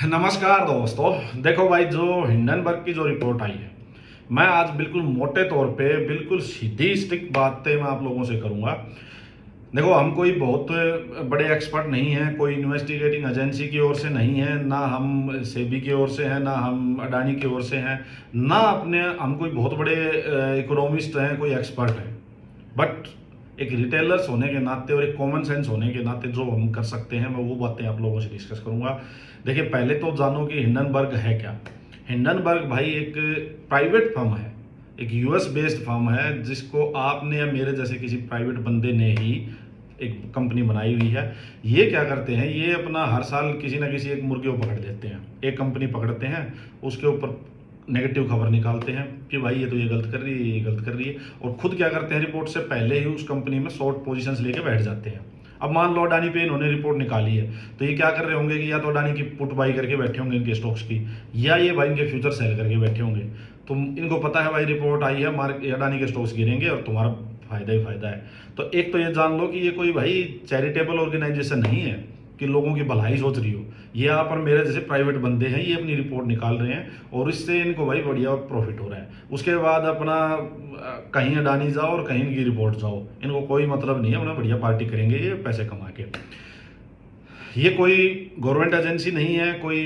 नमस्कार दोस्तों। देखो भाई, जो हिंडनबर्ग की जो रिपोर्ट आई है, मैं आज बिल्कुल मोटे तौर पे बिल्कुल सीधी स्टिक बातें मैं आप लोगों से करूंगा। देखो, हम कोई बहुत बड़े एक्सपर्ट नहीं हैं, कोई इन्वेस्टिगेटिंग एजेंसी की ओर से नहीं है, ना हम सेबी की ओर से हैं, ना हम अडानी की ओर से हैं, ना अपने हम कोई बहुत बड़े इकोनॉमिस्ट हैं, कोई एक्सपर्ट हैं। बट एक रिटेलर्स होने के नाते और एक कॉमन सेंस होने के नाते जो हम कर सकते हैं, मैं वो बातें आप लोगों से डिस्कस करूंगा। देखिए, पहले तो जानो कि हिंडनबर्ग है क्या। हिंडनबर्ग भाई एक प्राइवेट फर्म है, एक यूएस बेस्ड फर्म है, जिसको आपने या मेरे जैसे किसी प्राइवेट बंदे ने ही एक कंपनी बनाई हुई है। ये क्या करते हैं, ये अपना हर साल किसी ना किसी एक मुर्गे को पकड़ लेते हैं, एक कंपनी पकड़ते हैं, उसके ऊपर नेगेटिव खबर निकालते हैं कि भाई ये तो ये गलत कर रही है, ये गलत कर रही है, और खुद क्या करते हैं, रिपोर्ट से पहले ही उस कंपनी में शॉर्ट पोजीशंस लेके बैठ जाते हैं। अब मान लो अडानी पे इन्होंने रिपोर्ट निकाली है, तो ये क्या कर रहे होंगे कि या तो अडानी की पुट बाई करके बैठे होंगे इनके स्टॉक्स की, या ये भाई इनके फ्यूचर सेल करके बैठे होंगे। तो इनको पता है भाई रिपोर्ट आई है, अडानी के स्टॉक्स गिरेंगे और तुम्हारा फायदा ही फायदा है। तो एक तो ये जान लो कि ये कोई भाई चैरिटेबल ऑर्गेनाइजेशन नहीं है कि लोगों की भलाई सोच रही हो। ये यहाँ पर मेरे जैसे प्राइवेट बंदे हैं, ये अपनी रिपोर्ट निकाल रहे हैं और इससे इनको भाई बढ़िया प्रॉफिट हो रहा है। उसके बाद अपना कहीं अडानी जाओ और कहीं इनकी रिपोर्ट जाओ, इनको कोई मतलब नहीं है, अपना बढ़िया पार्टी करेंगे ये पैसे कमा के। ये कोई गवर्नमेंट एजेंसी नहीं है, कोई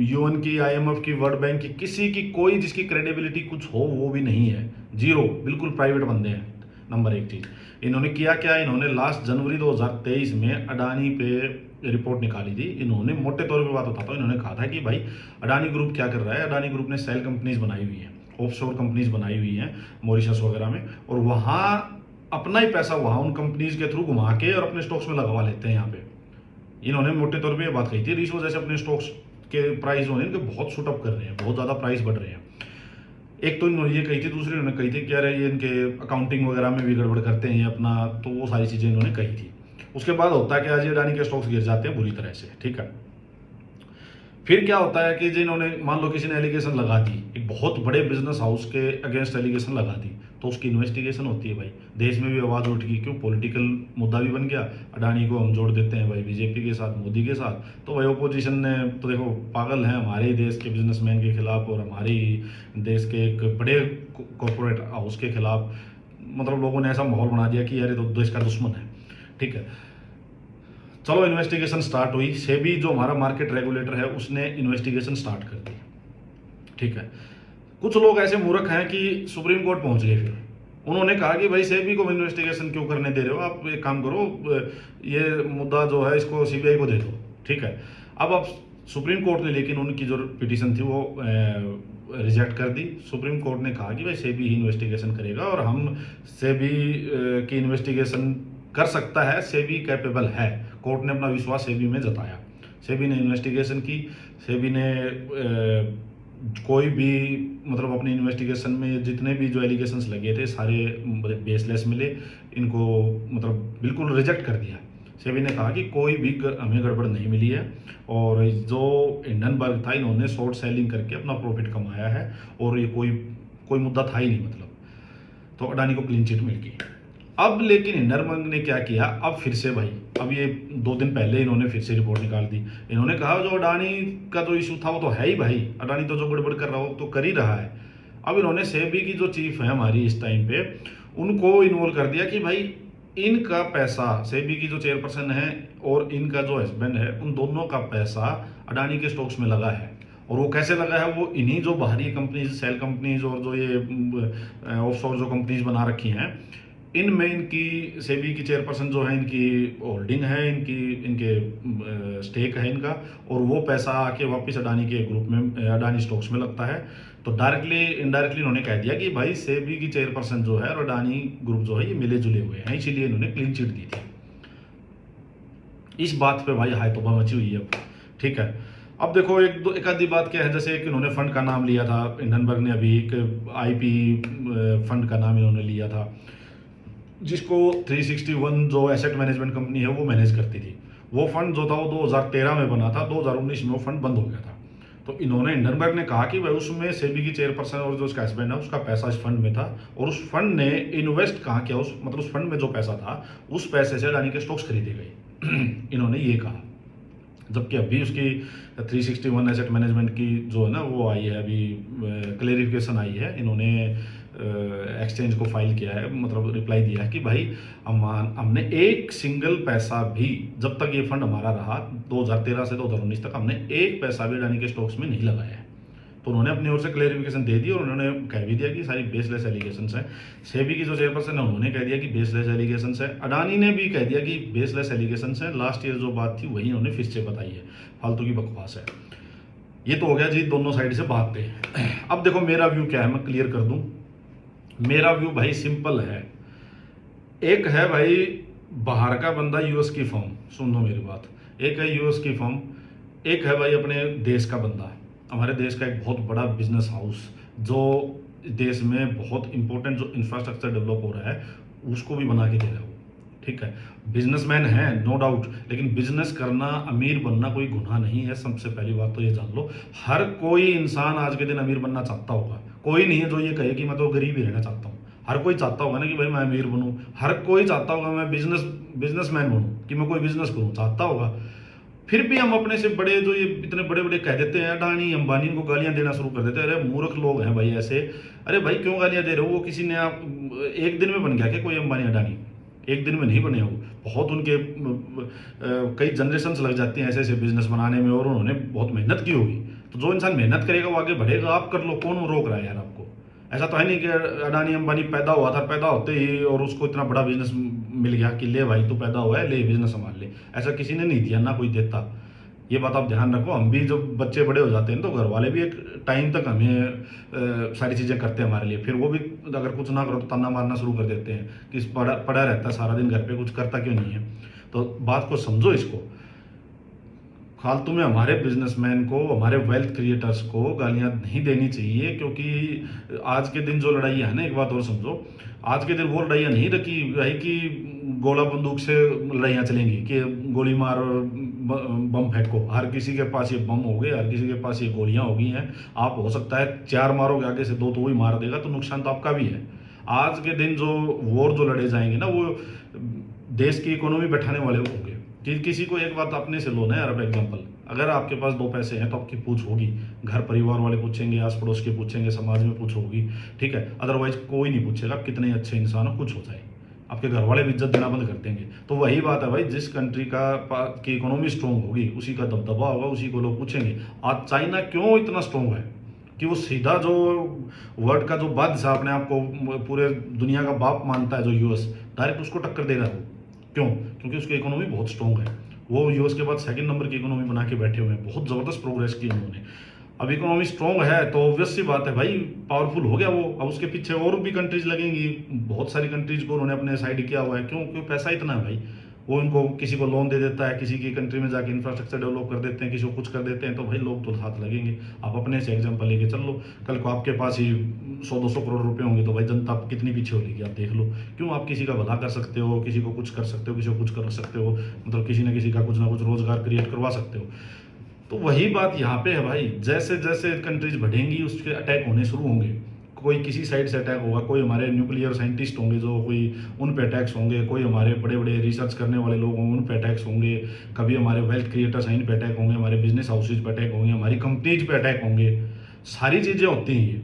यूएन की, आईएमएफ की, वर्ल्ड बैंक की, किसी की कोई जिसकी क्रेडिबिलिटी कुछ हो वो भी नहीं है। जीरो, बिल्कुल प्राइवेट बंदे हैं। नंबर एक चीज़, इन्होंने किया क्या, इन्होंने लास्ट जनवरी 2023 में अडानी पे रिपोर्ट निकाली थी। इन्होंने मोटे तौर पे बात बताता हूँ, इन्होंने कहा था कि भाई अडानी ग्रुप क्या कर रहा है। अडानी ग्रुप ने सेल कंपनीज बनाई हुई हैं, ऑफशोर कंपनीज बनाई हुई हैं मॉरिशस वगैरह में, और वहाँ अपना ही पैसा वहाँ उन कंपनीज के थ्रू घुमा के और अपने स्टॉक्स में लगवा लेते हैं। यहाँ पे इन्होंने मोटे तौर पे ये बात कही थी, इस वजह से अपने स्टॉक्स के प्राइस जो है इनके बहुत शूट अप कर रहे हैं, बहुत ज़्यादा प्राइस बढ़ रहे हैं। एक तो इन्होंने ये कही थी, दूसरी इन्होंने कही थी क्या रहे ये इनके अकाउंटिंग वगैरह में भी गड़बड़ करते हैं ये अपना, तो वो सारी चीज़ें इन्होंने कही थी। उसके बाद होता है कि आज अडानी के स्टॉक्स गिर जाते हैं बुरी तरह से, ठीक है। फिर क्या होता है कि जिन्होंने मान लो किसी ने एलिगेशन लगा दी, एक बहुत बड़े बिजनेस हाउस के अगेंस्ट एलिगेशन लगा दी, तो उसकी इन्वेस्टिगेशन होती है भाई। देश में भी आवाज़ उठ गई, क्यों, पॉलिटिकल मुद्दा भी बन गया। अडानी को हम जोड़ देते हैं भाई बीजेपी के साथ, मोदी के साथ, तो भाई ओपोजिशन ने तो देखो पागल हैं हमारे ही देश के बिजनेसमैन के खिलाफ और हमारे ही देश के एक बड़े कॉरपोरेट हाउस के खिलाफ, मतलब लोगों ने ऐसा माहौल बना दिया कि यार ये तो देश का दुश्मन है, ठीक है। चलो, इन्वेस्टिगेशन स्टार्ट हुई, सेबी जो हमारा मार्केट रेगुलेटर है उसने इन्वेस्टिगेशन स्टार्ट कर दी, ठीक है। कुछ लोग ऐसे मूर्ख हैं कि सुप्रीम कोर्ट पहुंच गए, फिर उन्होंने कहा कि भाई सेबी को इन्वेस्टिगेशन क्यों करने दे रहे हो, आप एक काम करो, ये मुद्दा जो है इसको सीबीआई को दे दो, ठीक है। अब सुप्रीम कोर्ट ने लेकिन उनकी जो पिटीशन थी वो रिजेक्ट कर दी। सुप्रीम कोर्ट ने कहा कि भाई सेबी ही इन्वेस्टिगेशन करेगा और हम सेबी की इन्वेस्टिगेशन कर सकता है, सेबी कैपेबल है। कोर्ट ने अपना विश्वास सेबी में जताया, सेबी ने इन्वेस्टिगेशन की। सेबी ने कोई भी मतलब अपनी इन्वेस्टिगेशन में जितने भी जो एलिगेशंस लगे थे सारे बेसलेस मिले, इनको मतलब बिल्कुल रिजेक्ट कर दिया। सेबी ने कहा कि कोई भी हमें गड़बड़ नहीं मिली है, और जो हिंडनबर्ग था इन्होंने शॉर्ट सेलिंग करके अपना प्रॉफिट कमाया है, और ये कोई कोई मुद्दा था ही नहीं, मतलब। तो अडानी को क्लीन चिट मिल गई। अब लेकिन हिंडनबर्ग ने क्या किया, अब फिर से भाई, अब ये 2 दिन पहले इन्होंने फिर से रिपोर्ट निकाल दी। इन्होंने कहा जो अडानी का जो इशू था वो तो है ही भाई, अडानी तो जो गड़बड़ कर रहा हो तो कर ही रहा है। अब इन्होंने सेबी की जो चीफ है हमारी इस टाइम पे, उनको इन्वॉल्व कर दिया कि भाई इनका पैसा, सेबी की जो चेयरपर्सन है और इनका जो हस्बैंड है, उन दोनों का पैसा अडानी के स्टॉक्स में लगा है। और वो कैसे लगा है, वो इन्हीं जो बाहरी कंपनीज, सेल कंपनीज और जो ये ऑफशोर जो कंपनीज बना रखी हैं, इनमें इनकी सेबी की चेयरपर्सन जो है, इनकी होल्डिंग है, इनके स्टेक है इनका, और वो पैसा आके वापस अडानी के ग्रुप में, अडानी स्टॉक्स में लगता है। तो डायरेक्टली इनडायरेक्टली इन्होंने कह दिया कि भाई सेबी की चेयरपर्सन जो है और अडानी ग्रुप जो है ये मिले जुले हुए हैं, इसीलिए इन्होंने क्लीन चिट दी थी। इस बात पे भाई हाय तौबा मची हुई है अब, ठीक है। अब देखो एक आधी बात क्या है, जैसे कि इन्होंने फंड का नाम लिया था, हिंडनबर्ग ने अभी एक आईपी फंड का नाम इन्होंने लिया था, जिसको 361 जो एसेट मैनेजमेंट कंपनी है वो मैनेज करती थी। वो फंड जो था वो 2013 में बना था, 2019 में वो फंड बंद हो गया था। तो इन्होंने हिंडनबर्ग ने कहा कि भाई उसमें सेबी की चेयरपर्सन और जो उसका हस्बैंड है उसका पैसा इस फंड में था, और उस फंड ने इन्वेस्ट कहाँ किया, उस मतलब उस फंड में जो पैसा था उस पैसे से अडानी के स्टॉक्स खरीदे गए। इन्होंने ये कहा। जबकि अभी उसकी 361 एसेट मैनेजमेंट की जो है ना वो आई है, अभी क्लेरिफिकेशन आई है, इन्होंने एक्सचेंज को फाइल किया है, मतलब रिप्लाई दिया है कि भाई हमने एक सिंगल पैसा भी, जब तक ये फंड हमारा रहा 2013 से 2019 तक, हमने एक पैसा भी अडानी के स्टॉक्स में नहीं लगाया है। तो उन्होंने अपनी ओर से क्लेरिफिकेशन दे दी और उन्होंने कह भी दिया कि सारी बेसलेस एलिगेशंस हैं। सेबी की जो चेयरपर्सन है उन्होंने कह दिया कि बेसलेस एलिगेशंस है, अडानी ने भी कह दिया कि बेसलेस एलिगेशंस है। लास्ट ईयर जो बात थी वही उन्होंने फिर से बताई है, फालतू की बकवास है। ये तो हो गया जी दोनों साइड से बात पे। अब देखो मेरा व्यू क्या है, मैं क्लियर कर दूं। मेरा व्यू भाई सिंपल है। एक है भाई बाहर का बंदा, यूएस की फर्म, सुन लो मेरी बात, एक है यूएस की फर्म, एक है भाई अपने देश का बंदा, हमारे देश का एक बहुत बड़ा बिजनेस हाउस जो देश में बहुत इंपॉर्टेंट जो इंफ्रास्ट्रक्चर डेवलप हो रहा है उसको भी बना के दे रहा है वो, ठीक है। बिजनेसमैन है नो डाउट, लेकिन बिजनेस करना, अमीर बनना कोई गुनाह नहीं है। सबसे पहली बात तो ये जान लो, हर कोई इंसान आज के दिन अमीर बनना चाहता होगा। कोई नहीं है जो ये कहे कि मैं तो गरीब ही रहना चाहता हूँ। हर कोई चाहता होगा ना कि भाई मैं अमीर बनूं, हर कोई चाहता होगा मैं बिजनेसमैन बनूं, कि मैं कोई बिजनेस करूं, चाहता होगा। फिर भी हम अपने से बड़े जो ये इतने बड़े बड़े कह देते हैं, अडानी अंबानी को गालियां देना शुरू कर देते हैं। अरे मूर्ख लोग हैं भाई ऐसे। अरे भाई क्यों गालियां दे रहे हो? वो किसी ने आप एक दिन में बन गया क्या कोई अंबानी अडानी? एक दिन में नहीं बने हो, बहुत उनके कई जनरेशन्स लग जाती हैं ऐसे ऐसे बिजनेस बनाने में, और उन्होंने बहुत मेहनत की होगी। तो जो इंसान मेहनत करेगा वो आगे बढ़ेगा। आप कर लो, कौन रोक रहा है यार आपको? ऐसा तो है नहीं कि अडानी अंबानी पैदा हुआ था, पैदा होते ही और उसको इतना बड़ा बिजनेस मिल गया कि ले भाई तू पैदा हुआ है, ले बिजनेस संभाल ले। ऐसा किसी ने नहीं दिया, ना कोई देता। ये बात आप ध्यान रखो। हम भी जब बच्चे बड़े हो जाते हैं तो घर वाले भी एक टाइम तक हमें सारी चीज़ें करते हैं हमारे लिए, फिर वो भी अगर कुछ ना करो तो ताना मारना शुरू कर देते हैं कि पड़ा पड़ा रहता है सारा दिन घर पे, कुछ करता क्यों नहीं है। तो बात को समझो इसको। फालतू में हमारे बिजनेसमैन को, हमारे वेल्थ क्रिएटर्स को गालियां नहीं देनी चाहिए, क्योंकि आज के दिन जो लड़ाइयाँ है ना, एक बात और समझो, आज के दिन वो लड़ाइयाँ नहीं रखी भाई कि गोला बंदूक से लड़ाइयाँ चलेंगी कि गोली मार और बम फेंको। हर किसी के पास ये बम हो गए, हर किसी के पास ये गोलियां हो गई हैं। आप हो सकता है 4 मारोगे आगे से 2 तो वही मार देगा, तो नुकसान तो आपका भी है। आज के दिन जो वॉर जो लड़े जाएंगे ना, वो देश की इकोनॉमी बैठाने वाले होंगे। कि किसी को एक बात अपने से लो ना यार, अब एग्जाम्पल, अगर आपके पास 2 पैसे हैं तो आपकी पूछ होगी, घर परिवार वाले पूछेंगे, आस पड़ोस के पूछेंगे, समाज में पूछ होगी, ठीक है। अदरवाइज कोई नहीं पूछेगा आप कितने अच्छे इंसान हो, कुछ हो जाए आपके घर वाले भी इज्जत देना बंद कर देंगे। तो वही बात है भाई, जिस कंट्री की इकोनॉमी स्ट्रॉन्ग होगी उसी का दबदबा होगा, उसी को लोग पूछेंगे। आज चाइना क्यों इतना स्ट्रॉन्ग है कि वो सीधा जो वर्ल्ड का जो बादशाह अपने आप को पूरे दुनिया का बाप मानता है, जो यूएस, डायरेक्ट उसको टक्कर दे रहा है वो। क्यों? क्योंकि उसकी इकोनॉमी बहुत स्ट्रॉन्ग है। वो यूएस के बाद 2nd नंबर की इकोनॉमी बना के बैठे हुए हैं, बहुत ज़बरदस्त प्रोग्रेस की उन्होंने। अब इकोनॉमी स्ट्रॉन्ग है तो ऑब्वियस सी बात है भाई, पावरफुल हो गया वो। अब उसके पीछे और भी कंट्रीज लगेंगी, बहुत सारी कंट्रीज को उन्होंने अपने साइड किया हुआ है। क्यों? क्यों? पैसा इतना है भाई। वो उनको किसी को लोन दे देता है, किसी की कंट्री में जाके इंफ्रास्ट्रक्चर डेवलप कर देते हैं, किसी को कुछ कर देते हैं, तो भाई लोग तो साथ लगेंगे। आप अपने से एग्जांपल लेके चल लो, कल को आपके पास ही 100-200 करोड़ रुपए होंगे तो भाई जनता कितनी पीछे होगी, आप देख लो। क्यों? आप किसी का भला कर सकते हो, किसी को कुछ कर सकते हो, किसी को कुछ कर सकते हो, मतलब किसी न किसी का कुछ ना कुछ रोजगार क्रिएट करवा सकते हो। तो वही बात यहाँ पे है भाई, जैसे जैसे कंट्रीज बढ़ेंगी उसके अटैक होने शुरू होंगे। कोई किसी साइड से अटैक होगा, कोई हमारे न्यूक्लियर साइंटिस्ट होंगे जो कोई उन पे अटैक्स होंगे, कोई हमारे बड़े बड़े रिसर्च करने वाले लोग होंगे उन पे अटैक्स होंगे, कभी हमारे वेल्थ क्रिएटर्स हैं इन पे अटैक होंगे, हमारे बिजनेस हाउसेज पे अटैक होंगे, हमारी कंपनीज पे अटैक होंगे। सारी चीज़ें होती हैं ये।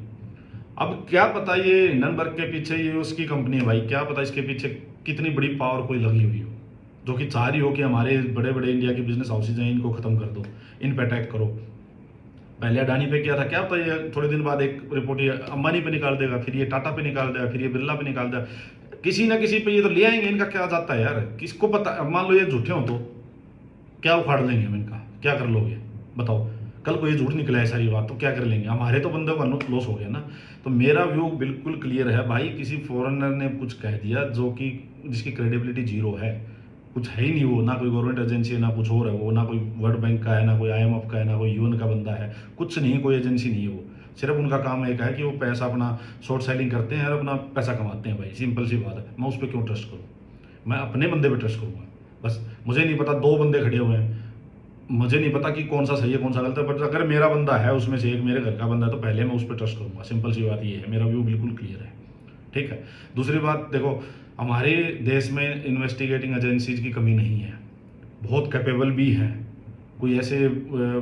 अब क्या पता ये हिंडनबर्ग के पीछे, ये उसकी कंपनी है भाई, क्या पता इसके पीछे कितनी बड़ी पावर कोई लगी हुई हो, जो कि चाह रही हो कि हमारे बड़े बड़े इंडिया के बिजनेस हाउसेज हैं इनको खत्म कर दो, इन पे अटैक करो। पहले अडानी पे किया था, क्या पता ये थोड़े दिन बाद एक रिपोर्ट ये अंबानी पे निकाल देगा, फिर ये टाटा पे निकाल देगा, फिर ये बिरला पे निकाल देगा, किसी ना किसी पे ये तो ले आएंगे। इनका क्या जाता है यार, किसको पता। अब मान लो ये झूठे हो तो क्या उखाड़ लेंगे हम इनका, क्या कर लोगे बताओ? कल को ये झूठ निकला है सारी बात तो क्या कर लेंगे? हमारे तो बंदे का लॉस हो गया ना। तो मेरा व्यू बिल्कुल क्लियर है भाई, किसी फॉरेनर ने कुछ कह दिया जो कि जिसकी क्रेडिबिलिटी जीरो है, कुछ है ही नहीं वो, ना कोई गवर्नमेंट एजेंसी है, ना कुछ और है वो, ना कोई वर्ल्ड बैंक का है, ना कोई IMF का है, ना कोई UN का बंदा है, कुछ नहीं, कोई एजेंसी नहीं है वो। सिर्फ उनका काम एक है कि वो पैसा अपना शॉर्ट सेलिंग करते हैं और अपना पैसा कमाते हैं भाई, सिंपल सी बात है। मैं उस पर क्यों ट्रस्ट करूँ? मैं अपने बंदे पे ट्रस्ट करूँगा बस। मुझे नहीं पता 2 बंदे खड़े हुए हैं, मुझे नहीं पता कि कौन सा सही है कौन सा गलत है, बट अगर मेरा बंदा है उसमें से एक मेरे घर का बंदा है तो पहले मैं उस पर ट्रस्ट करूँगा। सिंपल सी बात ये है, मेरा व्यू बिल्कुल क्लियर है, ठीक है। दूसरी बात देखो, हमारे देश में इन्वेस्टिगेटिंग एजेंसीज की कमी नहीं है, बहुत कैपेबल भी हैं, कोई ऐसे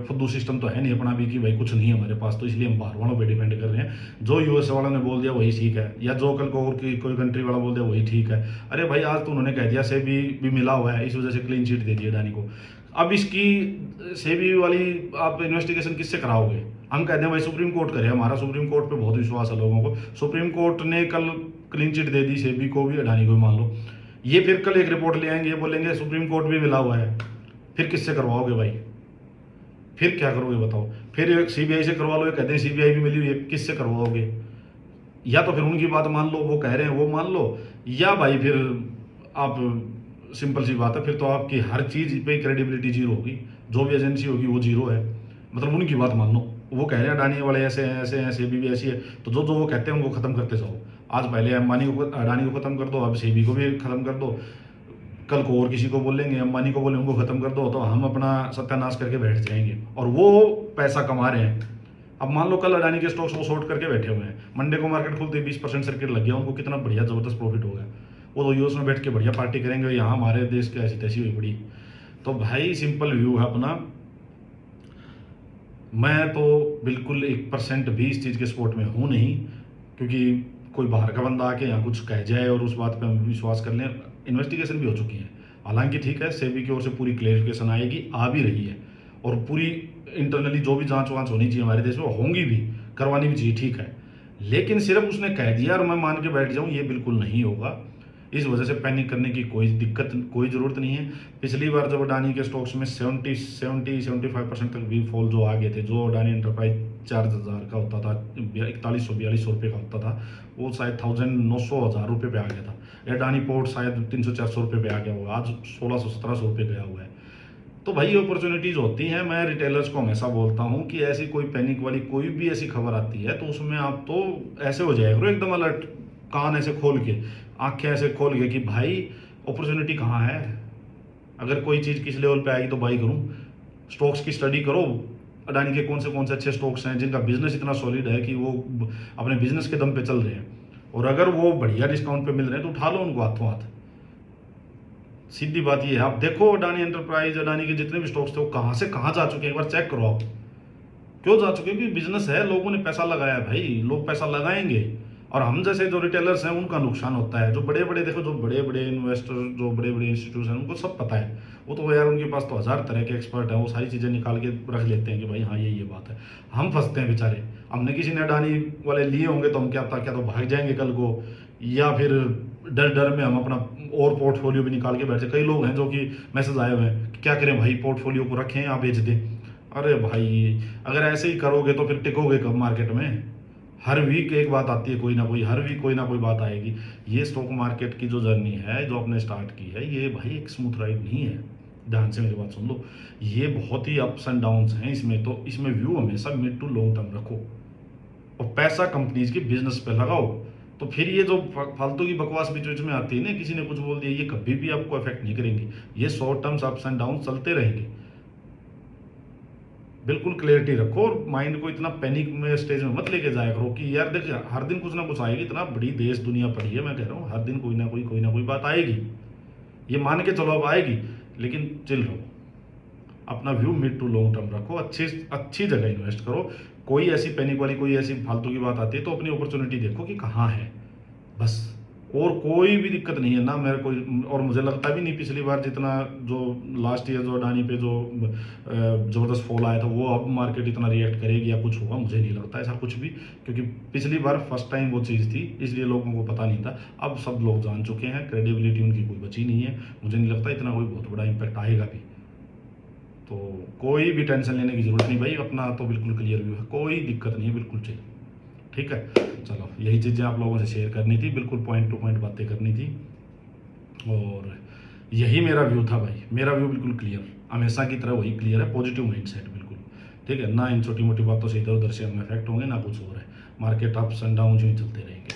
फुद्दू सिस्टम तो है नहीं अपना भी कि भाई कुछ नहीं है हमारे पास, तो इसलिए हम बाहर वालों पे डिपेंड कर रहे हैं। जो यूएस वाला ने बोल दिया वही ठीक है, या जो कल को और कोई कंट्री वाला बोल दिया वही ठीक है। अरे भाई आज तो उन्होंने कह दिया सेबी भी मिला हुआ है, इस वजह से क्लीन चिट दे दी अडानी को। अब इसकी सेबी वाली आप इन्वेस्टिगेशन किससे कराओगे? हम कहते हैं भाई सुप्रीम कोर्ट करे, हमारा सुप्रीम कोर्ट पे बहुत विश्वास है लोगों को। सुप्रीम कोर्ट ने कल क्लीन चिट दे दी सेबी को भी, अडानी को भी, मान लो। ये फिर कल एक रिपोर्ट ले आएंगे, ये बोलेंगे सुप्रीम कोर्ट भी मिला हुआ है, फिर किससे करवाओगे भाई? फिर क्या करोगे बताओ? फिर सीबीआई से करवा लो, ये कहते हैं सीबीआई भी मिली हुई है, किससे करवाओगे? या तो फिर उनकी बात मान लो, वो कह रहे हैं वो मान लो, या भाई फिर आप सिंपल सी बात है, फिर तो आपकी हर चीज़ पे क्रेडिबिलिटी जीरो होगी, जो भी एजेंसी होगी वो जीरो है। मतलब उनकी बात मान लो, वो कह रहे हैं अडानी वाले ऐसे हैं ऐसे हैं, सेबी भी ऐसी है, तो जो जो वो कहते हैं उनको खत्म करते जाओ। आज पहले अंबानी को अडानी को खत्म कर दो, अब सेबी को भी खत्म कर दो, कल को और किसी को बोलेंगे, अंबानी को बोलेंगे उनको खत्म कर दो, तो हम अपना सत्यानाश करके बैठ जाएंगे और वो पैसा कमा रहे हैं। अब मान लो कल अडानी के स्टॉक्स वो शॉर्ट करके बैठे हुए हैं, मंडे को मार्केट खुलते 20% सर्किट लग गया, उनको कितना बढ़िया जबरदस्त प्रॉफिट हो गया। वो तो यूएस में बैठ के बढ़िया पार्टी करेंगे, यहाँ हमारे देश की ऐसी तैसी हुई पड़ी। तो भाई सिंपल व्यू है अपना। मैं तो बिल्कुल 1% भी इस चीज़ के सपोर्ट में हूँ नहीं, क्योंकि कोई बाहर का बंदा आके यहाँ कुछ कह जाए और उस बात पे हम विश्वास कर लें। इन्वेस्टिगेशन भी हो चुकी है, हालांकि ठीक है सेबी की ओर से पूरी क्लेरिफिकेशन आएगी, आ भी रही है, और पूरी इंटरनली जो भी जांच वांच होनी चाहिए हमारे देश में होंगी भी, करवानी भी चाहिए, ठीक है। लेकिन सिर्फ उसने कह दिया और मैं मान के बैठ जाऊँ, ये बिल्कुल नहीं होगा। इस वजह से पैनिक करने की कोई ज़रूरत नहीं है। पिछली बार जब अडानी के स्टॉक्स में 75% तक भी फॉल जो आ गए थे, जो अडानी एंटरप्राइज 4000 का होता था, 4100-4200 रुपये का होता था, वो शायद 900-1000 रुपये पे आ गया था। अडानी पोर्ट शायद 300-400 रुपये पे आ गया हुआ, आज 1600-1700 रुपये गया हुआ है। तो भाई अपॉर्चुनिटीज़ होती हैं। मैं रिटेलर्स को हमेशा बोलता हूँ कि ऐसी कोई पैनिक वाली कोई भी ऐसी खबर आती है तो उसमें आप तो ऐसे हो जाएगा करो एकदम अलर्ट, कान ऐसे खोल के, आंखें ऐसे खोल के कि भाई अपॉर्चुनिटी कहाँ है। अगर कोई चीज़ किस लेवल पे आएगी तो बाई करूँ। स्टॉक्स की स्टडी करो, अडानी के कौन से अच्छे स्टॉक्स हैं जिनका बिजनेस इतना सॉलिड है कि वो अपने बिजनेस के दम पे चल रहे हैं, और अगर वो बढ़िया डिस्काउंट पे मिल रहे हैं तो उठा लो उनको हाथों हाथ। सीधी बात ये है। आप देखो अडानी एंटरप्राइज, अडानी के जितने भी स्टॉक्स थे वो कहाँ से कहाँ जा चुके हैं, एक बार चेक करो आप। क्यों जा चुके हैं? क्योंकि बिजनेस है, लोगों ने पैसा लगाया है भाई, लोग पैसा लगाएंगे, और हम जैसे जो रिटेलर्स हैं उनका नुकसान होता है। जो बड़े बड़े देखो, जो बड़े बड़े इन्वेस्टर, जो बड़े बड़े इंस्टीट्यूशन हैं, उनको सब पता है। वो तो यार उनके पास तो 1000 तरह के एक्सपर्ट हैं, वो सारी चीज़ें निकाल के रख लेते हैं कि भाई हाँ ये बात है। हम फंसते हैं बेचारे। हमने किसी ने अडानी वाले लिए होंगे तो हम क्या तो भाग जाएंगे कल को, या फिर डर डर में हम अपना और पोर्टफोलियो भी निकाल के बैठे। कई लोग हैं जो कि मैसेज आए हुए हैं कि क्या करें भाई, पोर्टफोलियो को रखें या बेच दें। अरे भाई अगर ऐसे ही करोगे तो फिर टिकोगे कब मार्केट में? हर वीक एक बात आती है, कोई ना कोई, हर वीक कोई ना कोई बात आएगी। ये स्टॉक मार्केट की जो जर्नी है, जो आपने स्टार्ट की है, ये भाई एक स्मूथ राइड नहीं है। ध्यान से मेरी बात सुन लो, ये बहुत ही अप्स एंड डाउन्स हैं इसमें। तो इसमें व्यू हमेशा मिड टू लॉन्ग टर्म रखो और पैसा कंपनीज के बिजनेस पे लगाओ। तो फिर ये जो फालतू की बकवास बीच बीच में आती है ना, किसी ने कुछ बोल दिया, ये कभी भी आपको अफेक्ट नहीं करेंगी। ये short terms ups and down चलते रहेंगे। बिल्कुल क्लियरिटी रखो और माइंड को इतना पैनिक में स्टेज में मत लेके जाया करो कि यार देख हर दिन कुछ ना कुछ आएगी। इतना बड़ी देश दुनिया पड़ी है, मैं कह रहा हूँ हर दिन कोई ना कोई बात आएगी। ये मान के चलो अब आएगी, लेकिन चिल रहो, अपना view mid to long term रखो, अच्छी जगह इन्वेस्ट करो। कोई ऐसी पैनिक वाली कोई ऐसी फालतू की बात आती है तो अपनी अपॉर्चुनिटी देखो कि कहाँ है, बस। और कोई भी दिक्कत नहीं है ना मेरे कोई, और मुझे लगता भी नहीं पिछली बार जितना जो लास्ट ईयर जो अडानी पे जो ज़बरदस्त फॉल आया था वो अब मार्केट इतना रिएक्ट करेगी या कुछ होगा, मुझे नहीं लगता ऐसा कुछ भी। क्योंकि पिछली बार फर्स्ट टाइम वो चीज़ थी, इसलिए लोगों को पता नहीं था। अब सब लोग जान चुके हैं, क्रेडिबिलिटी उनकी कोई बची नहीं है। मुझे नहीं लगता इतना कोई बहुत बड़ा इम्पैक्ट आएगा भी। तो कोई भी टेंशन लेने की ज़रूरत नहीं भाई, अपना तो बिल्कुल क्लियर व्यू है, कोई दिक्कत नहीं है, बिल्कुल चाहिए। ठीक है, चलो यही चीज़ें आप लोगों से शेयर करनी थी, बिल्कुल पॉइंट टू पॉइंट बातें करनी थी, और यही मेरा व्यू था भाई। मेरा व्यू बिल्कुल क्लियर, हमेशा की तरह वही क्लियर है, पॉजिटिव माइंडसेट बिल्कुल। ठीक है ना, इन छोटी मोटी बातों से इधर उधर से हम इफेक्ट होंगे ना कुछ हो रहा है। मार्केट अप्स एंड डाउन जो ही चलते रहेंगे।